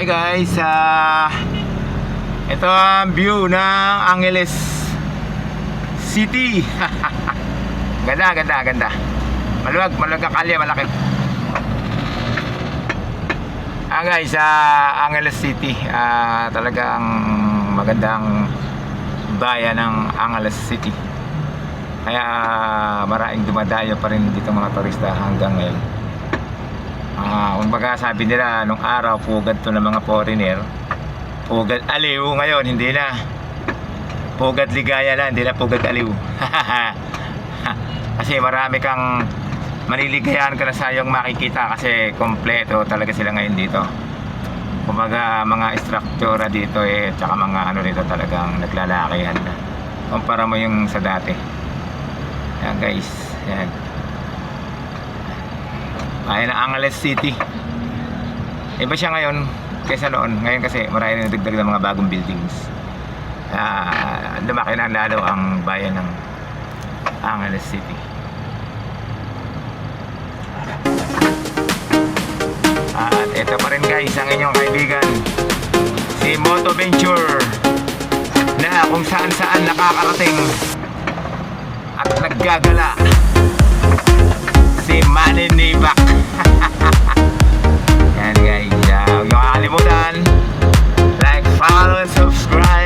Okay guys, ito ang view ng Angeles City. Ganda. Maluwag ang kalye, malaki. Guys, Angeles City, talagang magandang bayan ng Angeles City. Kaya maraming dumadayo pa rin dito mga turista hanggang ngayon. Kumbaga sabi nila nung araw pugad to ng mga foreigner, pugad aliw. Ngayon hindi na, pugad ligaya na, hindi na pugad aliw. Kasi marami kang maniligayahan ka na sa iyong makikita, kasi kompleto talaga sila ngayon dito. Kumbaga mga struktura dito tsaka mga ano dito talagang naglalakihan na kumpara mo yung sa dati. Yan guys, yan. Ayan ang Angeles City. Iba siya ngayon kaysa noon. Ngayon kasi marami na nagdagdag ng mga bagong buildings. Lumaki na lalo ang bayan ng Angeles City. At ito pa rin guys ang inyong kaibigan, si Moto Venture, na kung saan nakakarating at naggagala, si Manny Nibak. Yan guys, huwag niyo kakalimutan, like, follow, and subscribe.